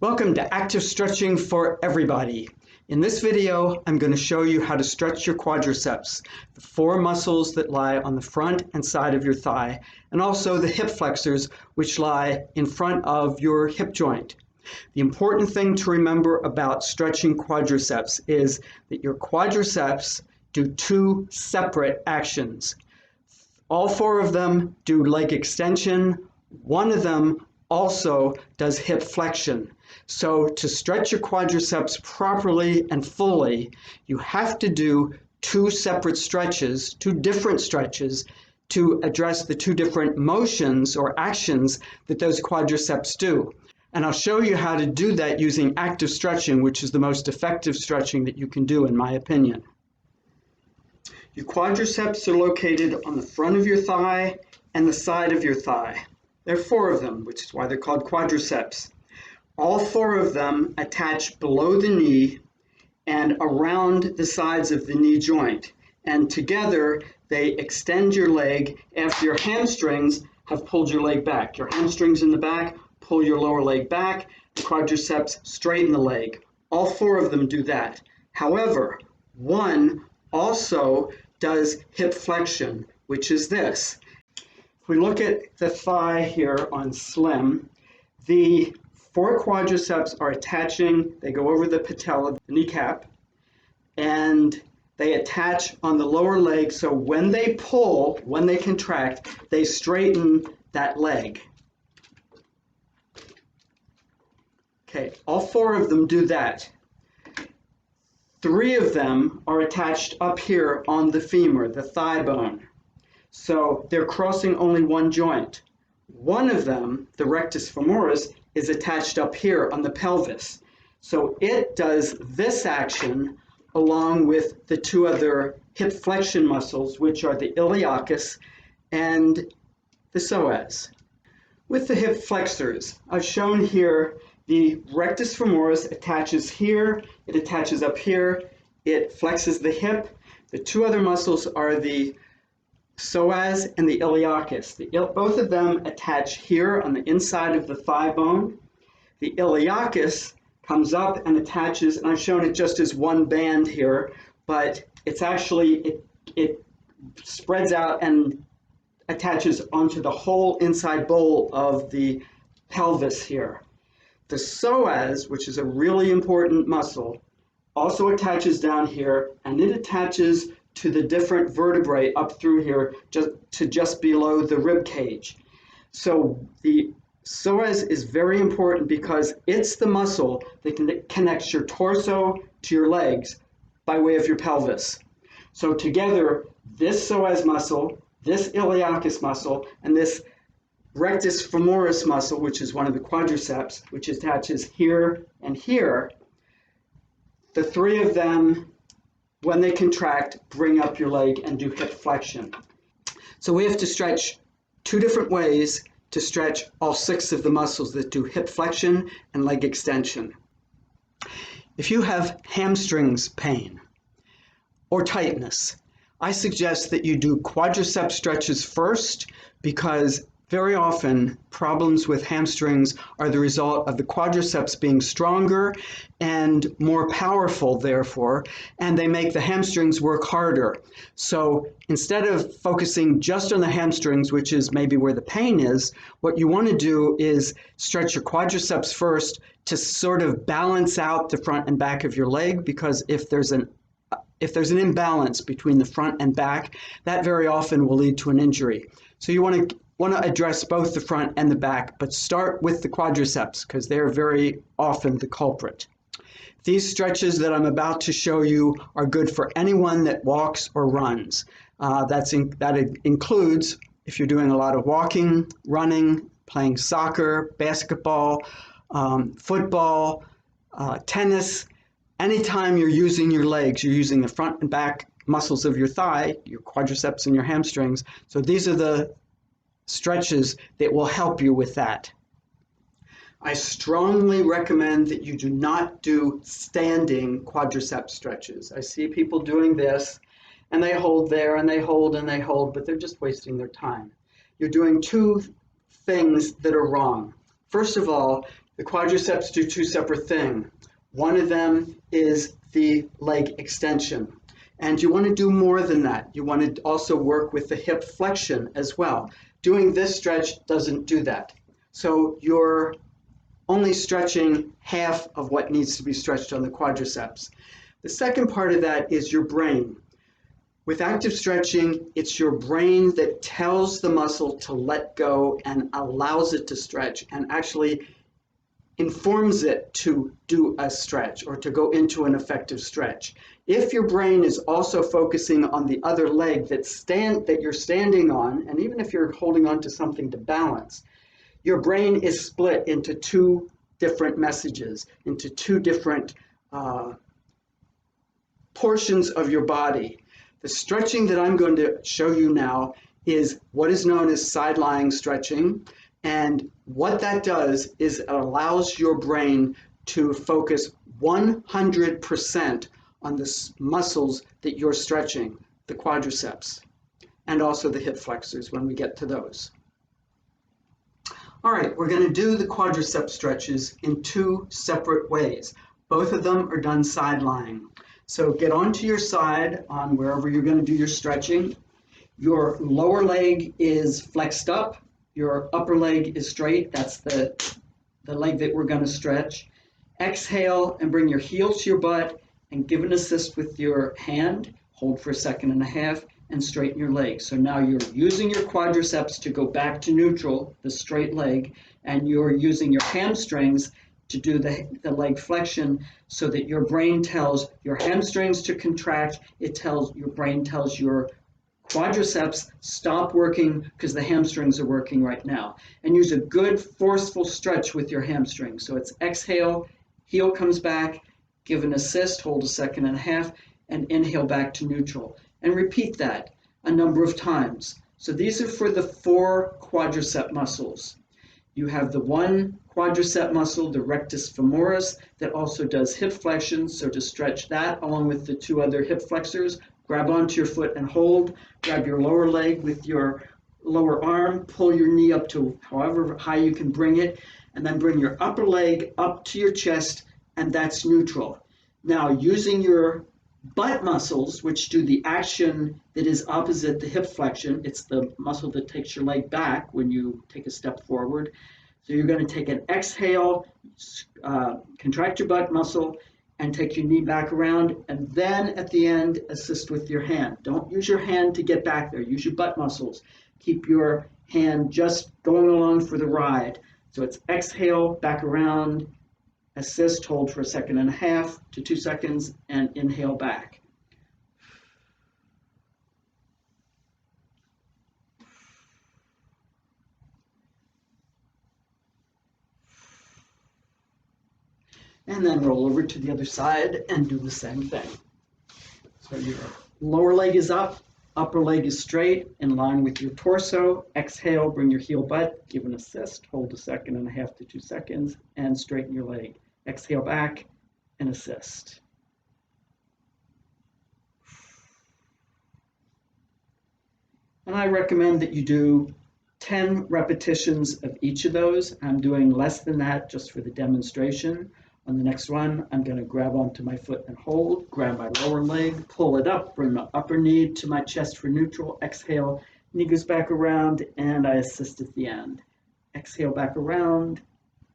Welcome to Active Stretching for Everybody. In this video, I'm going to show you how to stretch your quadriceps, the four muscles that lie on the front and side of your thigh, and also the hip flexors, which lie in front of your hip joint. The important thing to remember about stretching quadriceps is that your quadriceps do two separate actions. All four of them do leg extension. One of them also does hip flexion. So to stretch your quadriceps properly and fully, you have to do two separate stretches, two different stretches, to address the two different motions or actions that those quadriceps do. And I'll show you how to do that using active stretching, which is the most effective stretching that you can do, in my opinion. Your quadriceps are located on the front of your thigh and the side of your thigh. There are four of them, which is why they're called quadriceps. All four of them attach below the knee and around the sides of the knee joint. And together, they extend your leg after your hamstrings have pulled your leg back. Your hamstrings in the back, pull your lower leg back. The quadriceps straighten the leg. All four of them do that. However, one also does hip flexion, which is this. If we look at the thigh here on slim, the four quadriceps are attaching, they go over the patella, the kneecap, and they attach on the lower leg, so when they pull, when they contract, they straighten that leg. Okay, all four of them do that. Three of them are attached up here on the femur, the thigh bone. So they're crossing only one joint. One of them, the rectus femoris, is attached up here on the pelvis. So it does this action along with the two other hip flexion muscles, which are the iliacus and the psoas. With the hip flexors, I've shown here the rectus femoris attaches here, it attaches up here, it flexes the hip. The two other muscles are the psoas and the iliacus. Both of them attach here on the inside of the thigh bone. The iliacus comes up and attaches, and I've shown it just as one band here, but it's actually, it spreads out and attaches onto the whole inside bowl of the pelvis here. The psoas, which is a really important muscle, also attaches down here, and it attaches to the different vertebrae up through here, just below the rib cage. So the psoas is very important because it's the muscle that connects your torso to your legs by way of your pelvis. So together, this psoas muscle, this iliacus muscle, and this rectus femoris muscle, which is one of the quadriceps, which attaches here and here, the three of them, when they contract, bring up your leg and do hip flexion. So we have to stretch two different ways to stretch all six of the muscles that do hip flexion and leg extension. If you have hamstrings pain or tightness, I suggest that you do quadricep stretches first, because very often problems with hamstrings are the result of the quadriceps being stronger and more powerful, therefore, and they make the hamstrings work harder. So instead of focusing just on the hamstrings, which is maybe where the pain is, what you want to do is stretch your quadriceps first to sort of balance out the front and back of your leg, because if there's an imbalance between the front and back, that very often will lead to an injury. So you want to address both the front and the back, but start with the quadriceps because they're very often the culprit. These stretches that I'm about to show you are good for anyone that walks or runs. That includes if you're doing a lot of walking, running, playing soccer, basketball, football, tennis. Anytime you're using your legs, you're using the front and back muscles of your thigh, your quadriceps and your hamstrings. So these are the stretches that will help you with that. I strongly recommend that you do not do standing quadricep stretches. I see people doing this, and they hold there, and they hold, and they hold, but they're just wasting their time. You're doing two things that are wrong. First of all, The quadriceps do two separate things. One of them is the leg extension. And you want to do more than that. You want to also work with the hip flexion as well. Doing this stretch doesn't do that. So you're only stretching half of what needs to be stretched on the quadriceps. The second part of that is your brain. With active stretching, it's your brain that tells the muscle to let go and allows it to stretch and actually informs it to do a stretch or to go into an effective stretch. If your brain is also focusing on the other leg that you're standing on, and even if you're holding on to something to balance, your brain is split into two different messages, into two different portions of your body. The stretching that I'm going to show you now is what is known as side-lying stretching. And what that does is it allows your brain to focus 100% on the muscles that you're stretching, the quadriceps, and also the hip flexors when we get to those. All right, we're going to do the quadricep stretches in two separate ways. Both of them are done side-lying. So get onto your side on wherever you're going to do your stretching. Your lower leg is flexed up. Your upper leg is straight. That's the leg that we're going to stretch. Exhale and bring your heel to your butt and give an assist with your hand. Hold for 1.5 seconds and straighten your leg. So now you're using your quadriceps to go back to neutral, the straight leg, and you're using your hamstrings to do the leg flexion so that your brain tells your hamstrings to contract. Your brain tells your quadriceps stop working because the hamstrings are working right now. And use a good forceful stretch with your hamstrings. So it's exhale, heel comes back, give an assist, hold 1.5 seconds, and inhale back to neutral. And repeat that a number of times. So these are for the 4 quadricep muscles. You have the one quadricep muscle, the rectus femoris, that also does hip flexion. So to stretch that along with the 2 other hip flexors, grab onto your foot and hold. Grab your lower leg with your lower arm. Pull your knee up to however high you can bring it. And then bring your upper leg up to your chest, and that's neutral. Now, using your butt muscles, which do the action that is opposite the hip flexion, it's the muscle that takes your leg back when you take a step forward. So you're going to take an exhale, contract your butt muscle, and take your knee back around, and then at the end, assist with your hand. Don't use your hand to get back there. Use your butt muscles. Keep your hand just going along for the ride. So it's exhale, back around, assist, hold for 1.5 seconds to 2 seconds, and inhale back. And then roll over to the other side and do the same thing. So your lower leg is up, upper leg is straight, in line with your torso. Exhale, bring your heel butt, give an assist, hold 1.5 seconds to 2 seconds, and straighten your leg. Exhale back and assist. And I recommend that you do 10 repetitions of each of those. I'm doing less than that just for the demonstration. On the next one, I'm going to grab onto my foot and hold, grab my lower leg, pull it up, bring my upper knee to my chest for neutral, exhale, knee goes back around, and I assist at the end. Exhale back around,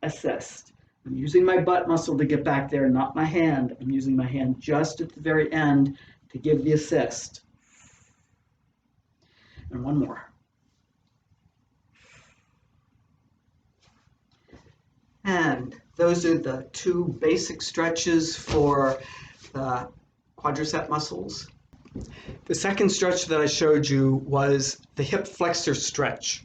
assist. I'm using my butt muscle to get back there, not my hand. I'm using my hand just at the very end to give the assist. And one more. And those are the 2 basic stretches for the quadricep muscles. The second stretch that I showed you was the hip flexor stretch.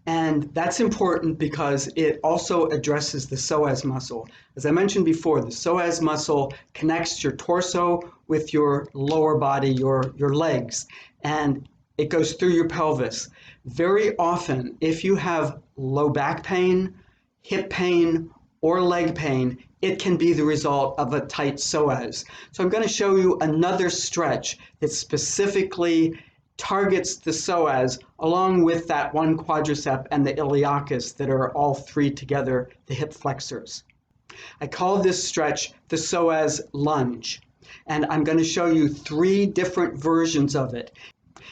And that's important because it also addresses the psoas muscle. As I mentioned before, the psoas muscle connects your torso with your lower body, your legs, and it goes through your pelvis. Very often, if you have low back pain, hip pain, or leg pain, it can be the result of a tight psoas. So I'm going to show you another stretch that specifically targets the psoas along with that one quadricep and the iliacus that are all three together, the hip flexors. I call this stretch the psoas lunge, and I'm going to show you 3 different versions of it.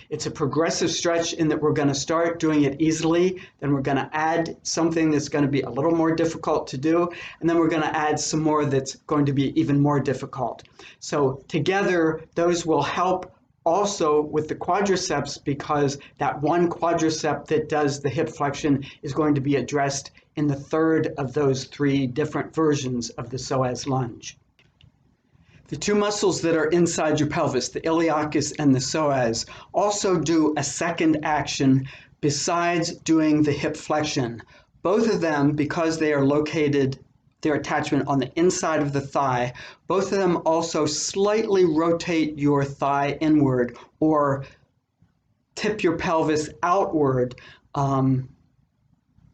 It's a progressive stretch in that we're going to start doing it easily, then we're going to add something that's going to be a little more difficult to do, and then we're going to add some more that's going to be even more difficult. So together, those will help also with the quadriceps, because that one quadricep that does the hip flexion is going to be addressed in the third of those 3 different versions of the psoas lunge. The 2 muscles that are inside your pelvis, the iliacus and the psoas, also do a second action besides doing the hip flexion. Both of them, because they are located, their attachment on the inside of the thigh, both of them also slightly rotate your thigh inward or tip your pelvis outward,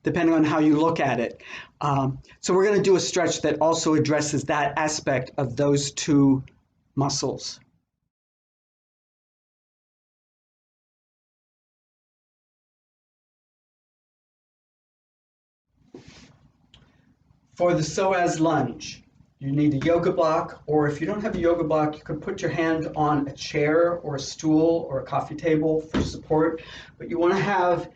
depending on how you look at it. So we're going to do a stretch that also addresses that aspect of those 2 muscles. For the psoas lunge, you need a yoga block, or if you don't have a yoga block, you can put your hand on a chair or a stool or a coffee table for support, but you want to have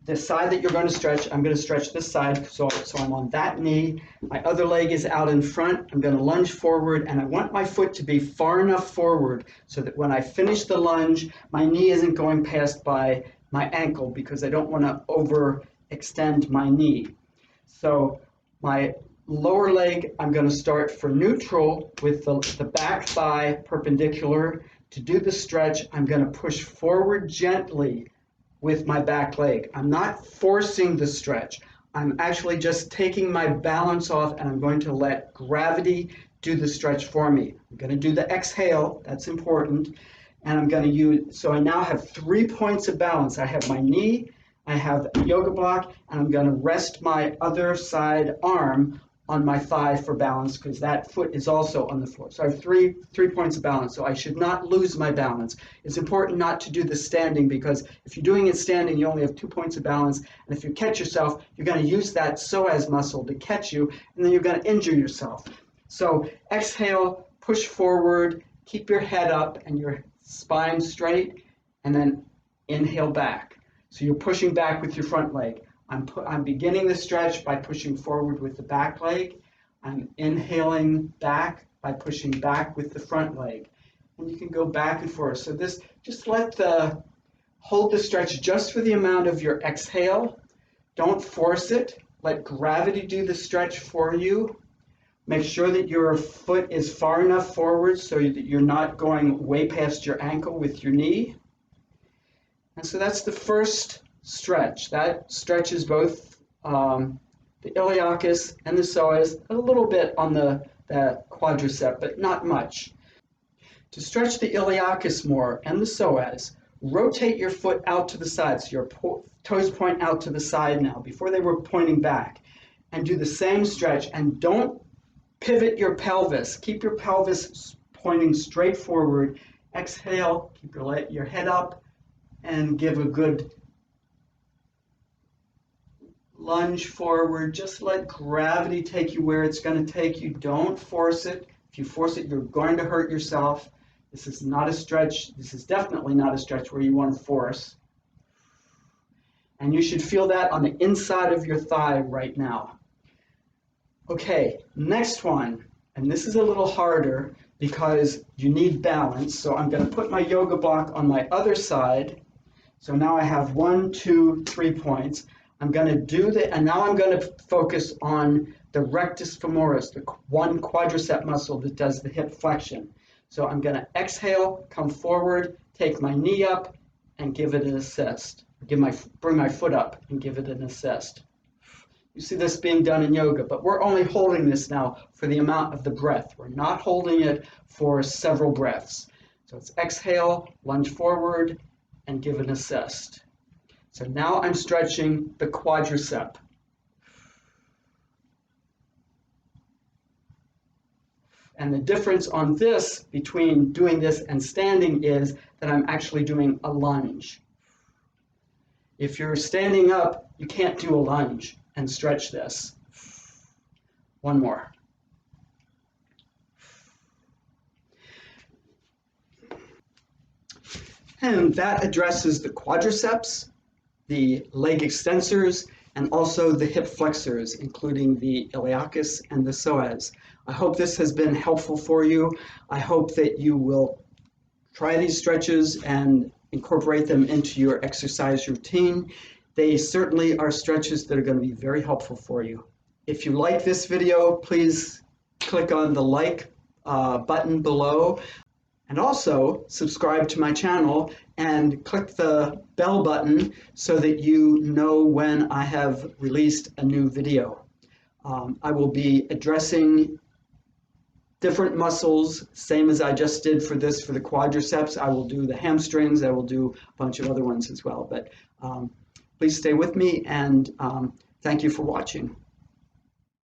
the side that you're going to stretch. I'm going to stretch this side, so I'm on that knee. My other leg is out in front. I'm going to lunge forward, and I want my foot to be far enough forward so that when I finish the lunge, my knee isn't going past by my ankle, because I don't want to overextend my knee. So my lower leg, I'm going to start for neutral with the back thigh perpendicular. To do the stretch, I'm going to push forward gently with my back leg. I'm not forcing the stretch. I'm actually just taking my balance off, and I'm going to let gravity do the stretch for me. I'm going to do the exhale, that's important, and I'm going to use, so I now have 3 points of balance. I have my knee, I have a yoga block, and I'm going to rest my other side arm on my thigh for balance, because that foot is also on the floor. So I have three points of balance, so I should not lose my balance. It's important not to do the standing, because if you're doing it standing, you only have 2 points of balance, and if you catch yourself, you're going to use that psoas muscle to catch you, and then you're going to injure yourself. So exhale, push forward, keep your head up and your spine straight, and then inhale back. So you're pushing back with your front leg. I'm beginning the stretch by pushing forward with the back leg. I'm inhaling back by pushing back with the front leg. And you can go back and forth. So this, just hold the stretch just for the amount of your exhale. Don't force it. Let gravity do the stretch for you. Make sure that your foot is far enough forward so that you're not going way past your ankle with your knee. And so that's the first stretch. That stretches both the iliacus and the psoas, a little bit on the quadricep, but not much. To stretch the iliacus more and the psoas, rotate your foot out to the side, so your toes point out to the side now, before they were pointing back, and do the same stretch, and don't pivot your pelvis. Keep your pelvis pointing straight forward. Exhale, keep your head up, and give a good lunge forward. Just let gravity take you where it's going to take you. Don't force it. If you force it, you're going to hurt yourself. This is not a stretch. This is definitely not a stretch where you want to force. And you should feel that on the inside of your thigh right now. Okay, next one. And this is a little harder because you need balance. So I'm going to put my yoga block on my other side. So now I have 1, 2, 3 points. I'm going to do and now I'm going to focus on the rectus femoris, the one quadricep muscle that does the hip flexion. So I'm going to exhale, come forward, take my knee up, and give it an assist. Bring my foot up and give it an assist. You see this being done in yoga, but we're only holding this now for the amount of the breath. We're not holding it for several breaths. So it's exhale, lunge forward, and give an assist. So now I'm stretching the quadricep. And the difference on this between doing this and standing is that I'm actually doing a lunge. If you're standing up, you can't do a lunge and stretch this. One more. And that addresses the quadriceps, the leg extensors, and also the hip flexors, including the iliacus and the psoas. I hope this has been helpful for you. I hope that you will try these stretches and incorporate them into your exercise routine. They certainly are stretches that are going to be very helpful for you. If you like this video, please click on the like button below. And also subscribe to my channel and click the bell button so that you know when I have released a new video. I will be addressing different muscles, same as I just did for this, for the quadriceps. I will do the hamstrings. I will do a bunch of other ones as well. But please stay with me, and thank you for watching.